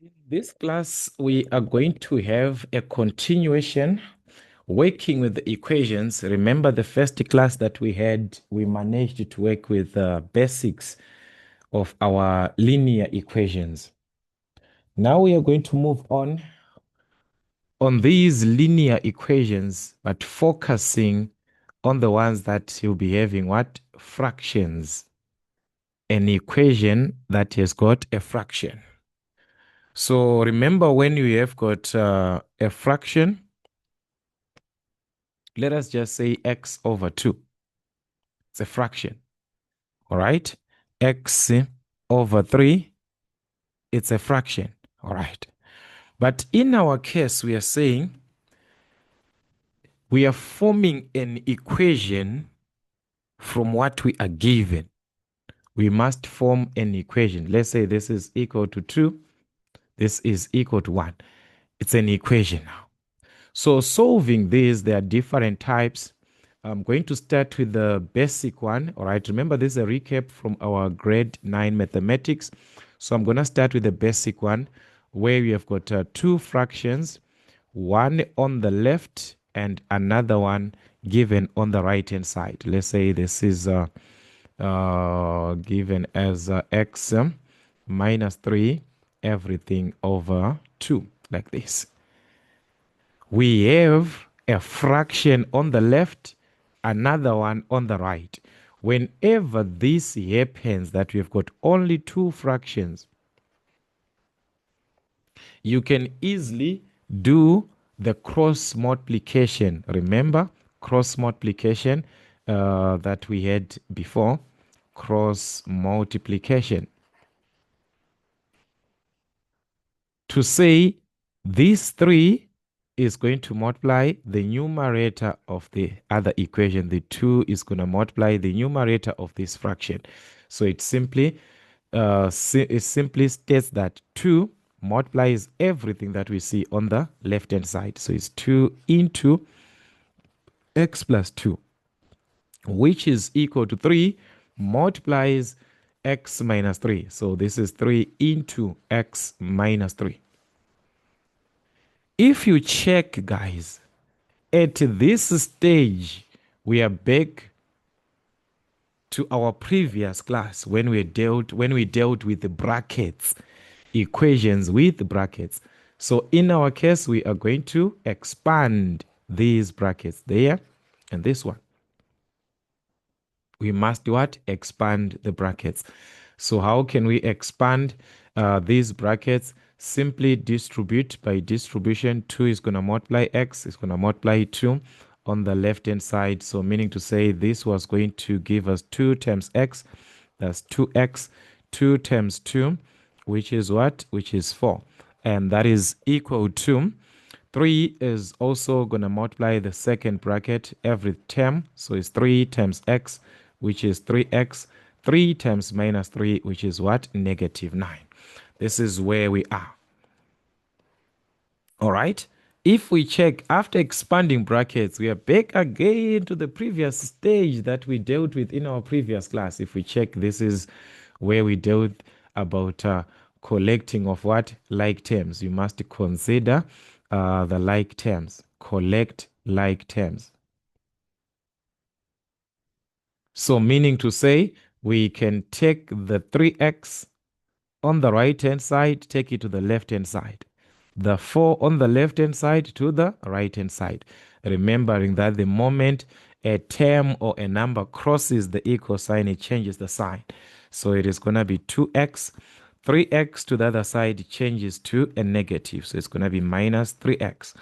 In this class, we are going to have a continuation working with the equations. Remember the first class that we had, we managed to work with the basics of our linear equations. Now we are going to move on these linear equations, but focusing on the ones that you'll be having what? Fractions. An equation that has got a fraction. So remember when you have got a fraction, let us just say x over 2. It's a fraction. All right. X over 3, it's a fraction. All right. But in our case, we are saying we are forming an equation from what we are given. We must form an equation. Let's say this is equal to 2. This is equal to 1. It's an equation now. So solving this, there are different types. I'm going to start with the basic one. All right. Remember, this is a recap from our grade 9 mathematics. So I'm going to start with the basic one where we have got two fractions, one on the left and another one given on the right hand side. Let's say this is given as x minus 3 everything over 2, like this. We have a fraction on the left, another one on the right. Whenever this happens, that we've got only two fractions, you can easily do the cross multiplication. Remember cross multiplication that we had before? Cross multiplication. To say these 3 is going to multiply the numerator of the other equation. The 2 is going to multiply the numerator of this fraction. So it simply states that 2 multiplies everything that we see on the left hand side. So it's 2 into x plus 2, which is equal to 3 multiplies x minus 3. So this is 3 into x minus 3. If you check, guys, at this stage, we are back to our previous class when we dealt with the brackets, equations with brackets. So in our case, we are going to expand these brackets there and this one. We must what? Expand the brackets. So how can we expand these brackets? Simply distribute by distribution. 2 is going to multiply x, is going to multiply 2 on the left hand side. So meaning to say this was going to give us 2 times x. That's 2x. 2 times 2, which is what? Which is 4. And that is equal to 3 is also going to multiply the second bracket every term. So it's 3 times x, which is 3x. 3 times minus 3, which is what? Negative 9. This is where we are. All right. If we check after expanding brackets, we are back again to the previous stage that we dealt with in our previous class. If we check, this is where we dealt about collecting of what? Like terms. You must consider the like terms. Collect like terms. So meaning to say, we can take the 3x on the right-hand side, take it to the left-hand side. The 4 on the left-hand side to the right-hand side. Remembering that the moment a term or a number crosses the equal sign, it changes the sign. So it is going to be 2x. 3x to the other side changes to a negative. So it's going to be minus 3x.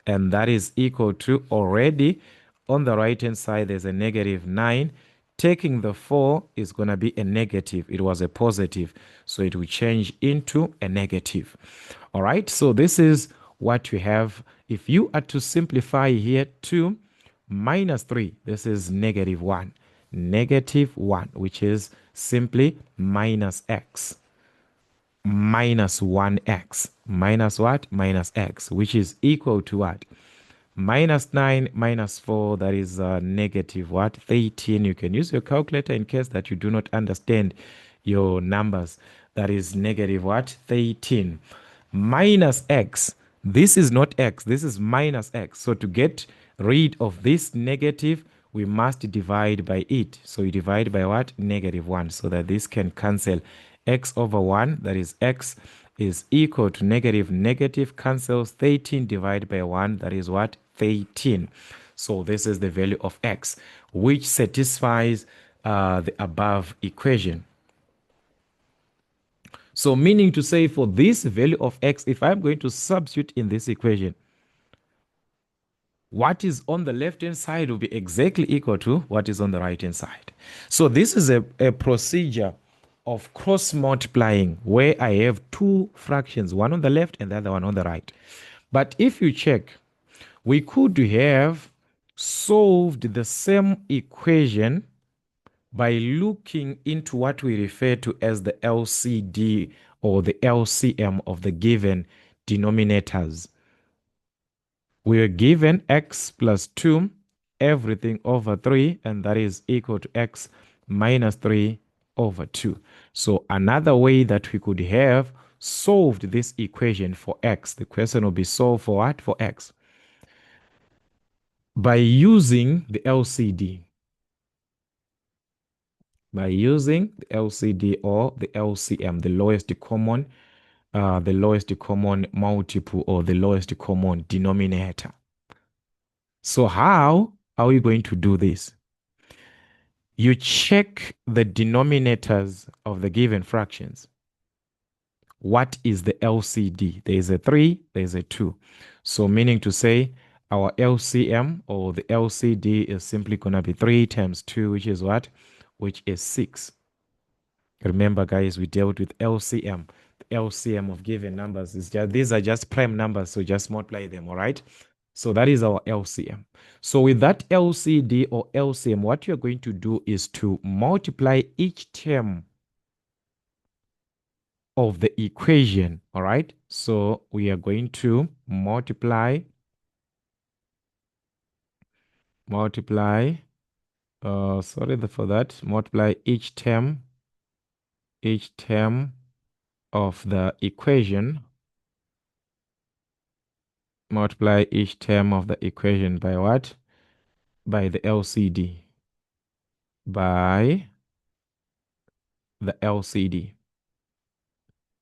And that is equal to already on the right-hand side, there's a negative 9. Taking the 4 is going to be a negative. It was a positive. So it will change into a negative. All right. So this is what you have. If you are to simplify here, 2 minus 3, this is negative 1. Negative 1, which is simply minus x. Minus 1x. Minus what? Minus x, which is equal to what? Minus 9 minus 4, that is negative what? 13. You can use your calculator in case that you do not understand your numbers. That is negative what? 13. minus x. This is not x, this is minus x. So to get rid of this negative, we must divide by it. So you divide by what? -1, so that this can cancel. X over 1, that is x, is equal to negative cancels. 13 divided by 1, that is what? 13. So this is the value of x, which satisfies the above equation. So meaning to say, for this value of x, if I'm going to substitute in this equation, what is on the left-hand side will be exactly equal to what is on the right-hand side. So this is a procedure of cross-multiplying where I have two fractions, one on the left and the other one on the right. But if you check, we could have solved the same equation by looking into what we refer to as the LCD or the LCM of the given denominators. We are given x plus 2, everything over 3, and that is equal to x minus 3 over 2. So another way that we could have solved this equation for x, the question will be solved for what? For x. By using the LCD. By using the LCD or the LCM, the lowest common multiple or the lowest common denominator. So how are we going to do this? You check the denominators of the given fractions. What is the LCD? There is a 3, there is a 2. So meaning to say our LCM or the LCD is simply going to be 3 times 2, which is what? Which is 6. Remember, guys, we dealt with LCM. The LCM of given numbers is just, these are just prime numbers, so just multiply them, all right? So that is our LCM. So with that LCD or LCM, what you're going to do is to multiply each term of the equation, all right? So we are going to multiply each term of the equation. Multiply each term of the equation by what? By the LCD. By the LCD.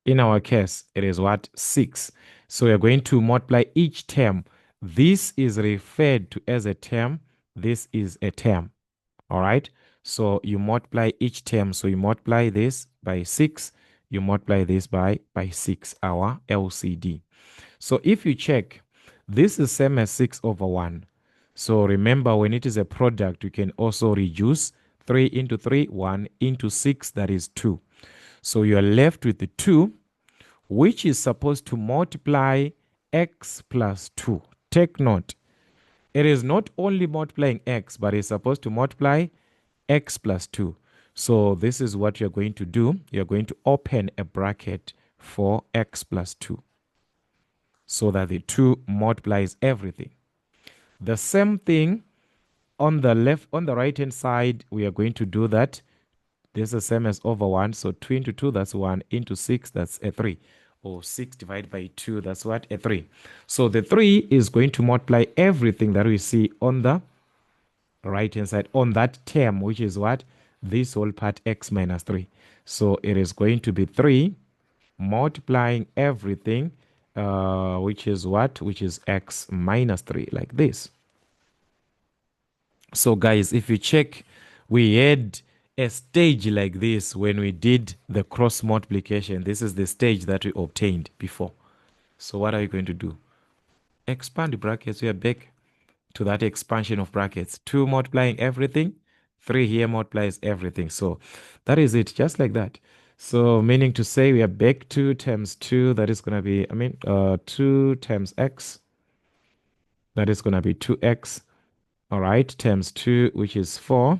In our case, it is what? 6. So we are going to multiply each term. This is referred to as a term. This is a term. All right? So you multiply each term. So you multiply this by 6. You multiply this by 6, our LCD. So if you check, this is same as 6 over 1. So remember, when it is a product, you can also reduce 3 into 3, 1 into 6, that is 2. So you are left with the 2, which is supposed to multiply x plus 2. Take note, it is not only multiplying x, but it's supposed to multiply x plus 2. So this is what you're going to do. You're going to open a bracket for x plus 2, so that the 2 multiplies everything. The same thing on the right hand side, we are going to do that. This is the same as over 1. So 2 into 2, that's 1, into 6, that's a 3. Or 6 divided by 2, that's what? A 3. So the 3 is going to multiply everything that we see on the right hand side, on that term, which is what? This whole part, x minus 3. So it is going to be 3 multiplying everything, which is what? Which is x minus 3, like this. So guys, if you check, we had a stage like this when we did the cross multiplication. This is the stage that we obtained before. So what are you going to do? Expand the brackets. We are back to that expansion of brackets. 2 multiplying everything, 3 here multiplies everything. So that is it, just like that. So meaning to say, we are back 2 times 2, that is going to be, 2 times x, that is going to be 2x, all right, times 2, which is 4,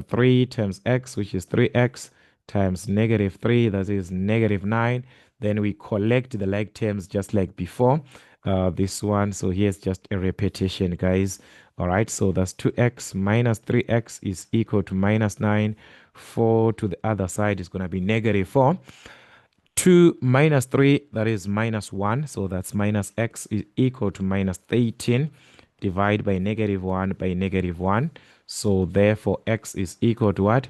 3 times x, which is 3x, times -3, that is -9. Then we collect the like terms just like before. This one, so here's just a repetition, guys. All right, so that's 2x minus 3x is equal to -9. 4 to the other side is going to be -4. 2 minus 3, that is minus 1. So that's minus x is equal to minus 13. Divide by negative 1 by negative 1. So therefore, x is equal to what?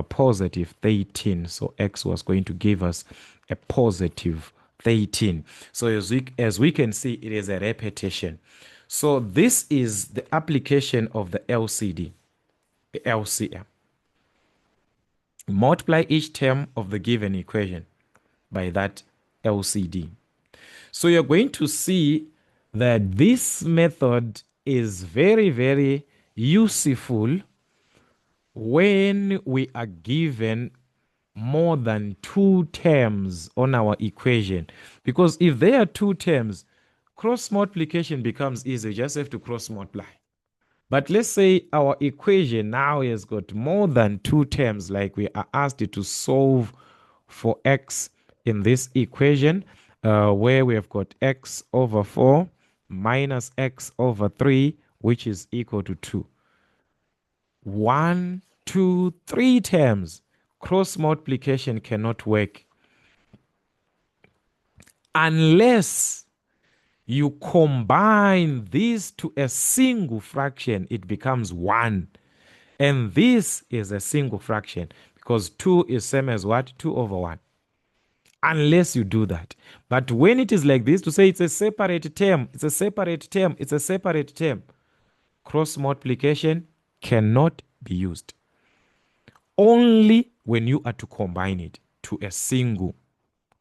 Positive 13. So x was going to give us a positive 13. So as we can see, it is a repetition. So this is the application of the LCD, the LCM. Multiply each term of the given equation by that LCD. So you're going to see that this method is very, very useful when we are given more than 2 terms on our equation. Because if there are 2 terms, cross multiplication becomes easy. You just have to cross multiply. But let's say our equation now has got more than 2 terms, like we are asked to solve for x in this equation, where we have got x over 4 minus x over 3, which is equal to 2. 1, 2, 3 terms. Cross multiplication cannot work unless you combine these to a single fraction. It becomes 1. And this is a single fraction because 2 is same as what? 2 over 1. Unless you do that. But when it is like this, to say it's a separate term, it's a separate term, it's a separate term, cross multiplication cannot be used. Only when you are to combine it to a single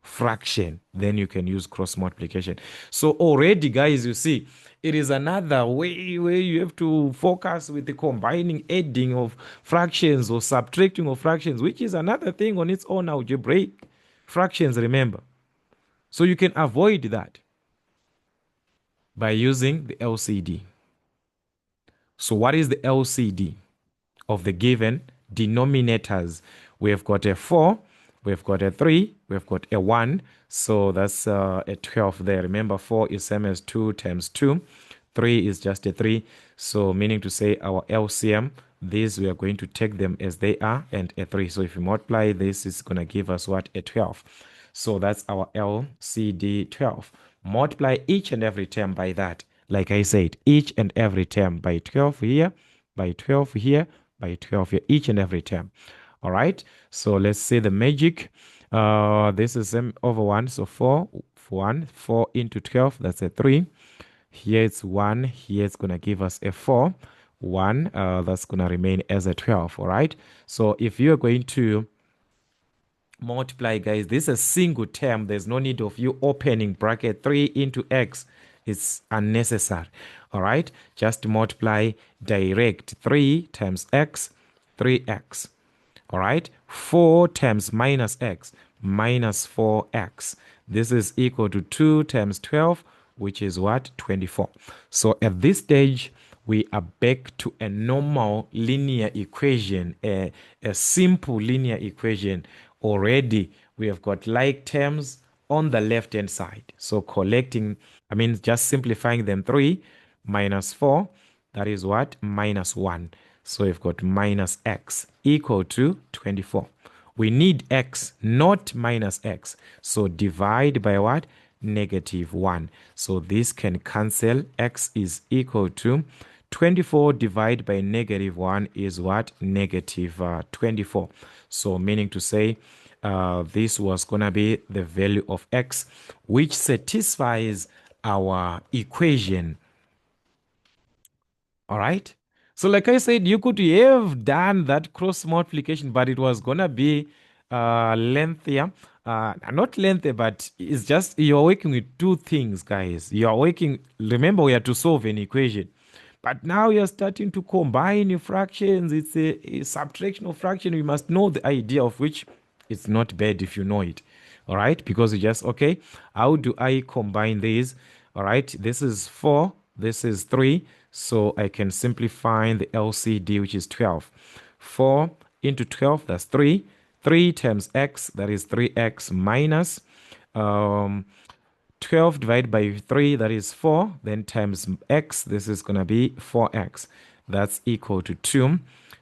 fraction, then you can use cross multiplication. So already, guys, you see, it is another way where you have to focus with the combining, adding of fractions or subtracting of fractions, which is another thing on its own, algebraic fractions, remember. So you can avoid that by using the LCD. So what is the LCD of the given denominators? We have got a 4, we've got a 3, we've got a 1. So that's a 12 there. Remember, 4 is same as 2 times 2. 3 is just a 3. So meaning to say our LCM, these we are going to take them as they are, and a 3. So if you multiply this, it's going to give us what? A 12. So that's our LCD 12. Multiply each and every term by that. Like I said, each and every term by 12 here, by 12 here, by 12 here, each and every term. All right. So let's say the magic. This is m over 1. So 4, 1, 4 into 12, that's a 3. Here it's 1. Here it's going to give us a 4. 1, that's going to remain as a 12. All right. So if you're going to multiply, guys, this is a single term. There's no need of you opening bracket 3 into x. It's unnecessary. All right. Just multiply direct. 3 times x, 3x. All right. 4 times minus x, minus 4x. This is equal to 2 times 12, which is what? 24. So at this stage, we are back to a normal linear equation, a simple linear equation. Already, we have got like terms on the left-hand side. So collecting, just simplifying them, 3 minus 4, that is what? Minus 1. So we've got minus x equal to 24. We need x, not minus x. So divide by what? Negative 1. So this can cancel. X is equal to 24 divided by negative 1 is what? Negative 24. So meaning to say this was going to be the value of x, which satisfies our equation. All right. So like I said, you could have done that cross multiplication, but it was going to be lengthier. Not lengthy, but it's just you're working with 2 things, guys. You're working, remember, we have to solve an equation. But now you're starting to combine your fractions. It's a subtraction of fraction. You must know the idea of which it's not bad if you know it. All right. Because you just, okay, how do I combine these? All right. This is 4. This is 3. So I can simplify the LCD, which is 12. 4 into 12, that's 3. 3 times x, that is 3x minus 12 divided by 3, that is 4. Then times x, this is going to be 4x. That's equal to 2.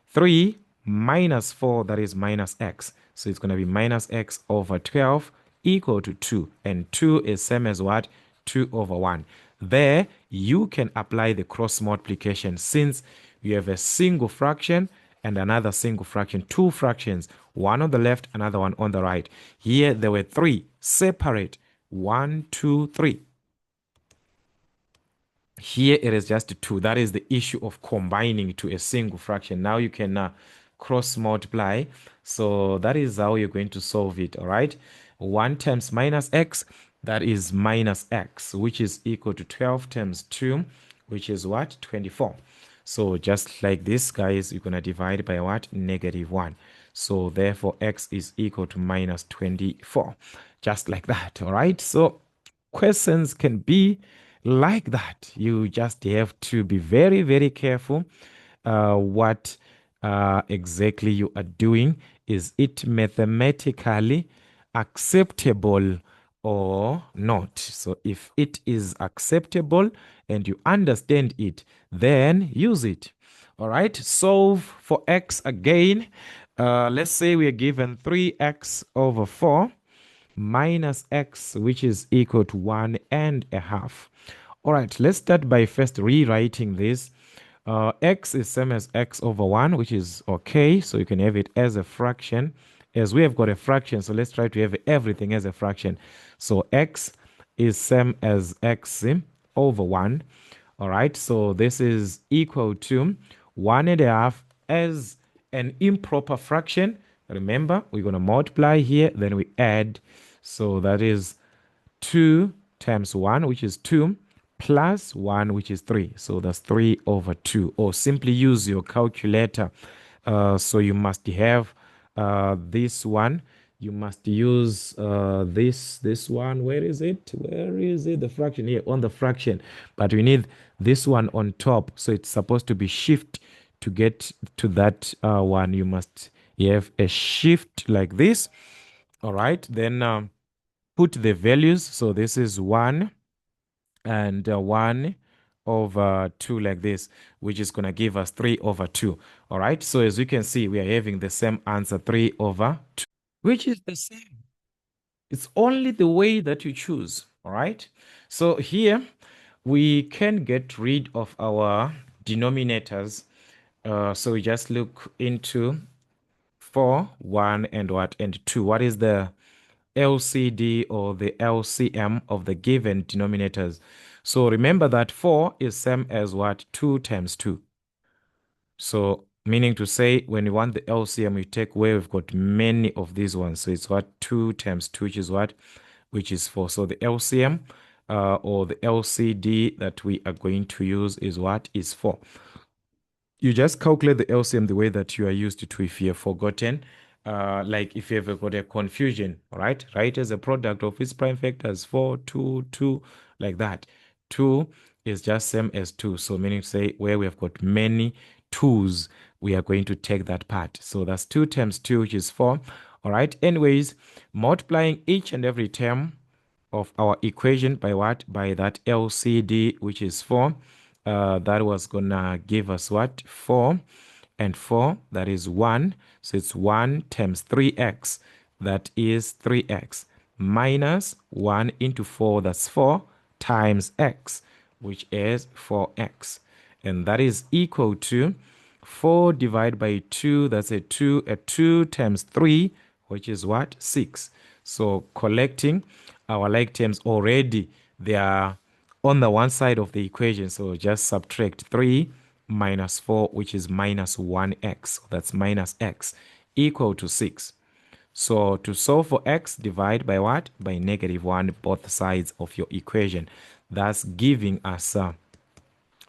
3 minus 4, that is minus x. So it's going to be minus x over 12 equal to 2. And 2 is same as what? 2 over 1. There, you can apply the cross multiplication since you have a single fraction and another single fraction, two fractions, one on the left, another one on the right. Here, there were 3 separate. 1, 2, 3. Here it is just 2. That is the issue of combining to a single fraction. Now you can cross multiply. So that is how you're going to solve it. All right. 1 times minus x, that is minus x, which is equal to 12 times 2, which is what? 24. So just like this, guys, you're going to divide by what? Negative 1. So therefore, x is equal to minus 24. Just like that. All right. So questions can be like that. You just have to be very, very careful what exactly you are doing. Is it mathematically acceptable or not? So if it is acceptable and you understand it, then use it. All right, solve for x again. Let's say we are given 3x over 4 minus x, which is equal to 1.5. All right, let's start by first rewriting this. X is same as x over 1, which is okay. So you can have it as a fraction. As we have got a fraction, so let's try to have everything as a fraction. So x is same as x over 1. All right, so this is equal to 1.5 as an improper fraction. Remember, we're going to multiply here, then we add. So that is 2 times 1, which is 2, plus 1, which is 3. So that's 3 over 2. Or simply use your calculator. So you must have this one. You must use this one. Where is it? Where is it? The fraction here on the fraction. But we need this one on top. So it's supposed to be shift to get to that one. You must have a shift like this. All right. Then put the values. So this is 1 and 1 over 2 like this, which is going to give us 3 over 2. All right. So as you can see, we are having the same answer, 3 over 2, which is the same. It's only the way that you choose. All right. So here we can get rid of our denominators. So we just look into 4, 1, and what? And 2. What is the LCD or the LCM of the given denominators? So remember that 4 is same as what? 2 times 2. So meaning to say, when you want the LCM, you take where we've got many of these ones. So it's what? 2 times 2, which is what? Which is 4. So the LCM or the LCD that we are going to use is what? Is 4. You just calculate the LCM the way that you are used to if you have forgotten. Like if you ever got a confusion, right? Write as a product of its prime factors 4, 2, 2, like that. 2 is just same as 2. So meaning to say where we have got many 2's, we are going to take that part. So that's 2 times 2, which is 4. All right. Anyways, multiplying each and every term of our equation by what? By that LCD, which is 4. That was gonna give us what? 4 and 4, that is 1. So it's 1 times 3x, that is 3x, minus 1 into 4, that's 4, times x, which is 4x. And that is equal to 4 divided by 2, that's a 2. A 2 times 3, which is what? 6. So collecting our like terms already, they are on the one side of the equation. So just subtract 3 minus 4, which is minus 1x. That's minus x equal to 6. So to solve for x, divide by what? By negative 1, both sides of your equation. Thus giving us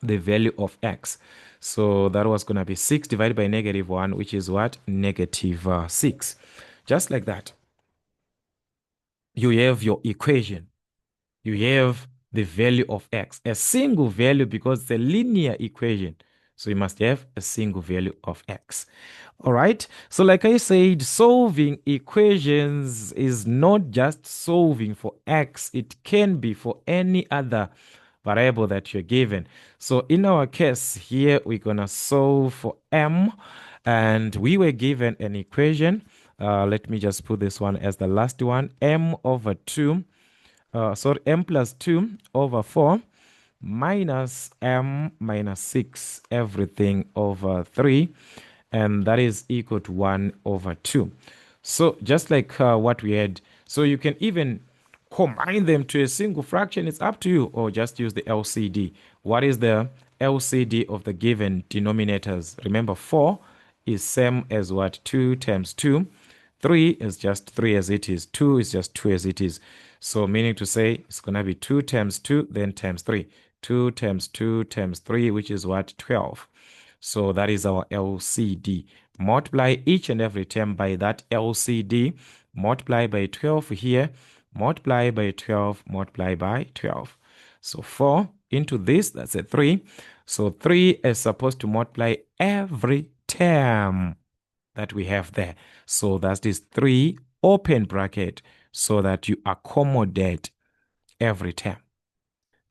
the value of x. So that was going to be 6 divided by negative 1, which is what? Negative 6. Just like that. You have your equation. You have the value of x, a single value, because it's a linear equation. So you must have a single value of x. All right. So like I said, solving equations is not just solving for x. It can be for any other variable that you're given. So in our case here, we're going to solve for m. And we were given an equation Let me just put this one as the last one. M over 2, m plus 2 over 4 minus m minus 6, everything over 3. And that is equal to 1 over 2. So just like what we had, so you can even combine them to a single fraction. It's up to you, or just use the LCD. What is the LCD of the given denominators? Remember, 4 is same as what? 2 times 2. 3 is just 3 as it is. 2 is just 2 as it is. So meaning to say it's going to be 2 times 2, then times 3. 2 times 2 times 3, which is what? 12. So that is our LCD. Multiply each and every term by that LCD. Multiply by 12 here. Multiply by 12. Multiply by 12. So 4 into this, that's a 3. So 3 is supposed to multiply every term that we have there. So that's this 3 open bracket, so that you accommodate every term.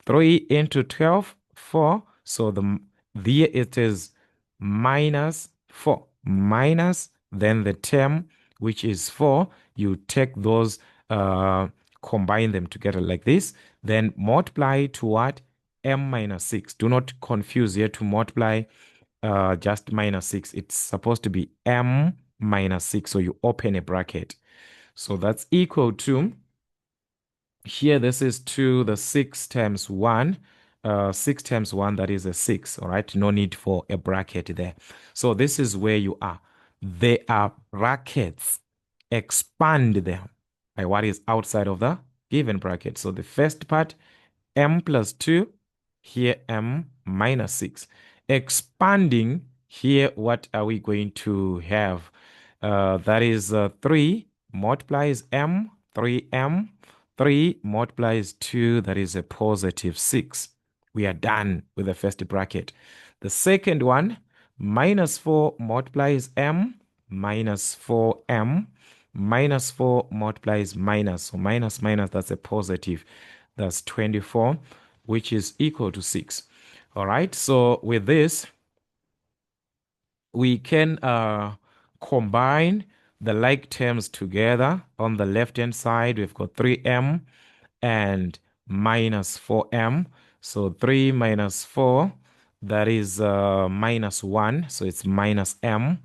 3 into 12, 4. So there it is minus 4. Minus, then the term, which is 4. You take those, combine them together like this. Then multiply to what? M minus 6. Do not confuse here to multiply just minus 6. It's supposed to be M minus 6. So you open a bracket. So that's equal to, here this is 2, the 6 times 1. 6 times 1, that is a 6. All right, no need for a bracket there. So this is where you are. They are brackets. Expand them by what is outside of the given bracket. So the first part, m plus 2, here m minus 6. Expanding, here what are we going to have? That is 3 multiplies m, 3m. 3 multiplies 2, that is a positive 6. We are done with the first bracket. The second one, minus 4 multiplies m, minus 4m. Minus 4 multiplies minus. So minus minus, that's a positive. That's 24, which is equal to 6. All right, so with this, we can combine the like terms together. On the left-hand side, we've got 3m and minus 4m. So 3 minus 4, that is minus 1. So it's minus m.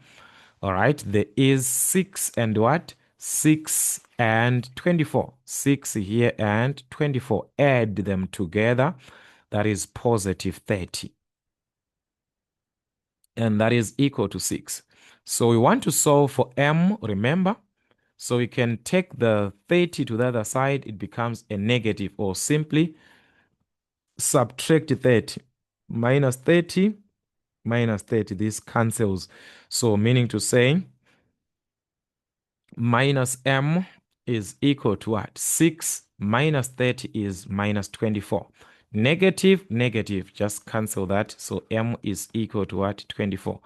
All right, there is 6 and what? 6 and 24. 6 here and 24. Add them together. That is positive 30. And that is equal to 6. So we want to solve for m, remember? So we can take the 30 to the other side. It becomes a negative, or simply subtract 30. Minus 30, minus 30. This cancels. So meaning to say, minus m is equal to what? 6 minus 30 is minus 24. Negative, negative, just cancel that. So m is equal to what? 24.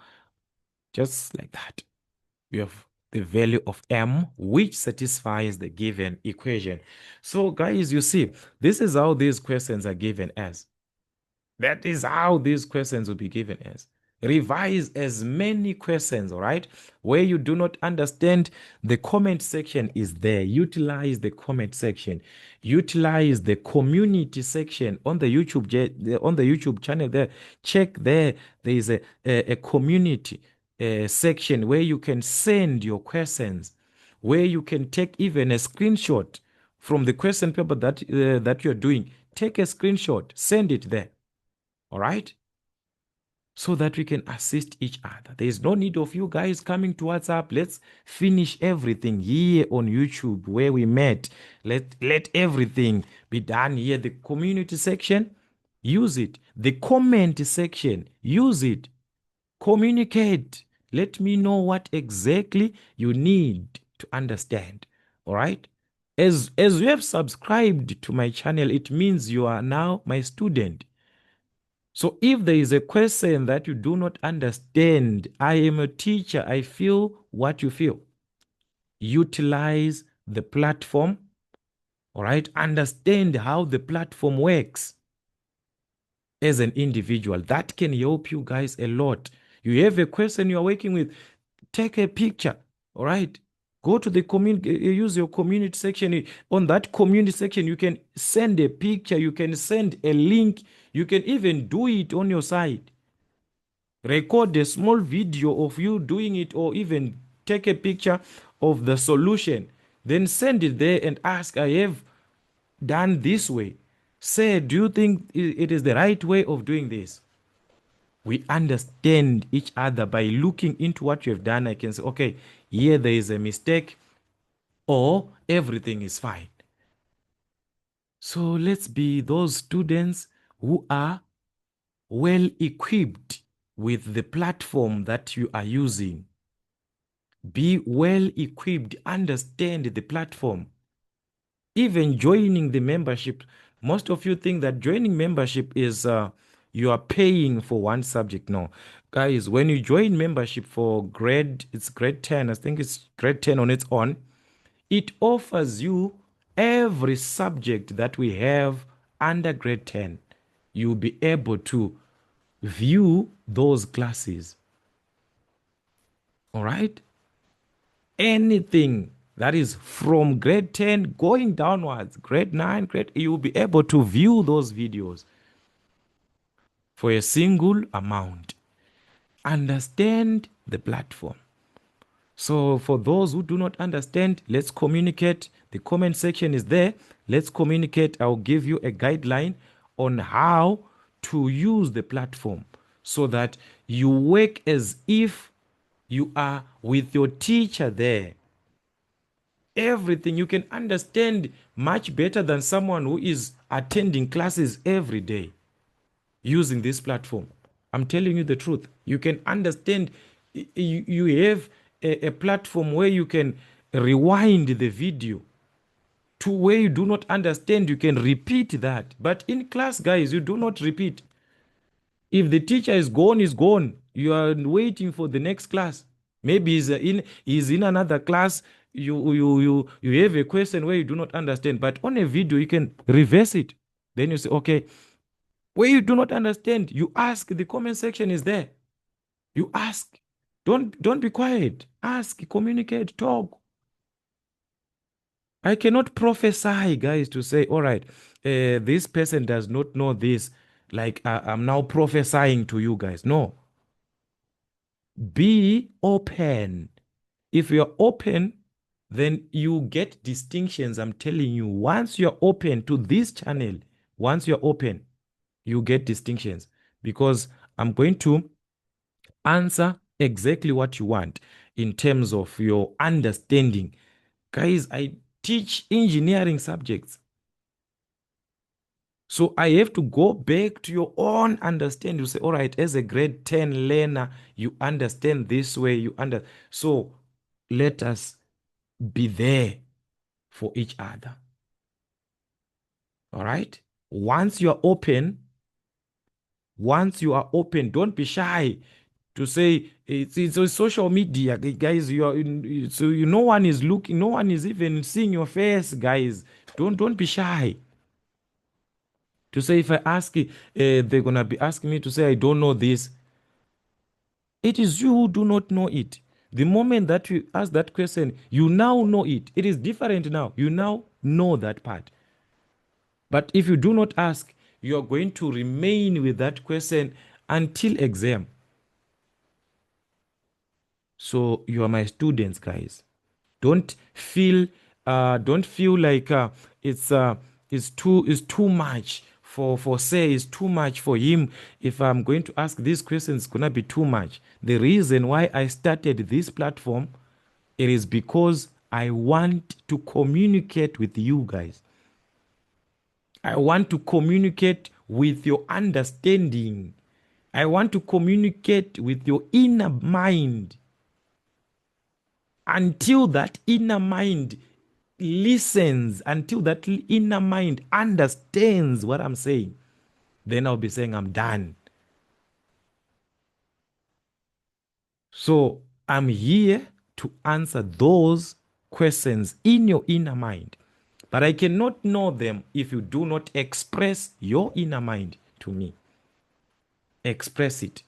Just like that. We have the value of m, which satisfies the given equation. So guys, you see, this is how these questions are given as. That is how these questions will be given as. Revise as many questions, all right? Where you do not understand, the comment section is there. Utilize the comment section. Utilize the community section on the YouTube channel there. Check there. There is a community section where you can send your questions, where you can take even a screenshot from the question paper that you're doing. Take a screenshot, send it there. All right? So that we can assist each other. There is no need of you guys coming to WhatsApp. Let's finish everything here on YouTube where we met. Let everything be done here. The community section, use it. The comment section, use it. Communicate. Let me know what exactly you need to understand. All right? As you have subscribed to my channel, it means you are now my student. So if there is a question that you do not understand, I am a teacher. I feel what you feel. Utilize the platform, all right? Understand how the platform works as an individual. That can help you guys a lot. You have a question you are working with, take a picture, all right? Go to the community, use your community section. On that community section, you can send a picture, you can send a link, you can even do it on your side. Record a small video of you doing it, or even take a picture of the solution. Then send it there and ask, I have done this way. Say, do you think it is the right way of doing this? We understand each other by looking into what you have done. I can say, okay, here there is a mistake, or everything is fine. So let's be those students who are well equipped with the platform that you are using. Be well equipped, understand the platform. Even joining the membership, most of you think that joining membership is you are paying for one subject. No, guys, when you join membership for it's grade 10, I think it's grade 10 on its own, it offers you every subject that we have under grade 10. You'll be able to view those classes. All right? Anything that is from grade 10 going downwards, grade 9, you'll be able to view those videos for a single amount. Understand the platform. So for those who do not understand, let's communicate. The comment section is there. Let's communicate. I'll give you a guideline on how to use the platform so that you work as if you are with your teacher there. Everything you can understand much better than someone who is attending classes every day using this platform. I'm telling you the truth. You can understand. You have a platform where you can rewind the video to where you do not understand. You can repeat that. But in class, guys, you do not repeat. If the teacher is gone, is gone. You are waiting for the next class. Maybe he's in another class. You have a question where you do not understand. But on a video, you can reverse it. Then you say, okay, where you do not understand, you ask. The comment section is there. You ask. Don't be quiet. Ask, communicate, talk. I cannot prophesy, guys, to say, all right, this person does not know this. Like I'm now prophesying to you guys. No. Be open. If you're open, then you get distinctions. I'm telling you, once you're open to this channel, once you're open, you get distinctions, because I'm going to answer exactly what you want in terms of your understanding. Guys, I teach engineering subjects. So I have to go back to your own understanding. You say, all right, as a grade 10 learner, you understand this way. So let us be there for each other. All right? Once you are open, don't be shy to say it's a social media, guys. No one is looking, no one is even seeing your face, guys. Don't be shy to say, if I ask, they're gonna be asking me to say I don't know this. It is you who do not know it. The moment that you ask that question, you now know it. It is different now. You now know that part. But if you do not ask, you are going to remain with that question until exam. So you are my students, guys. Don't feel like it's too much for say, it's too much for him. If I'm going to ask these questions, it's gonna be too much. The reason why I started this platform, it is because I want to communicate with you guys. I want to communicate with your understanding. I want to communicate with your inner mind. Until that inner mind listens, until that inner mind understands what I'm saying, then I'll be saying I'm done. So I'm here to answer those questions in your inner mind. But I cannot know them if you do not express your inner mind to me. Express it.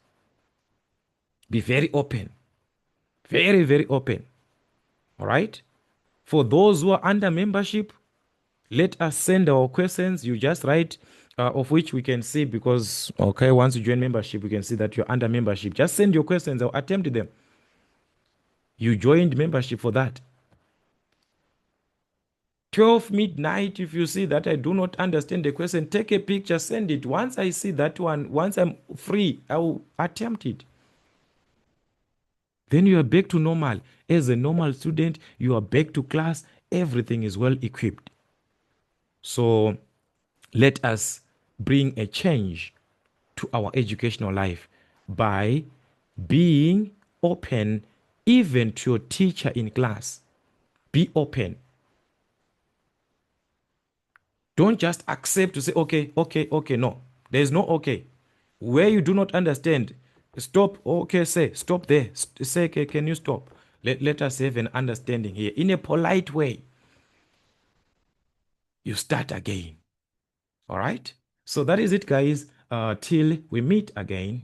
Be very open. Very, very open. All right. For those who are under membership, let us send our questions. You just write, of which we can see because, okay, once you join membership, we can see that you're under membership. Just send your questions. I'll attempt them. You joined membership for that. 12 midnight, if you see that I do not understand the question, take a picture, send it. Once I see that one, once I'm free, I will attempt it. Then you are back to normal. As a normal student, you are back to class. Everything is well equipped. So let us bring a change to our educational life by being open even to your teacher in class. Be open. Don't just accept to say, okay, okay, okay. No, there's no okay. Where you do not understand, stop. Okay, say, stop there. Say, okay, can you stop? Let us have an understanding here. In a polite way, you start again. All right? So that is it, guys. Till we meet again.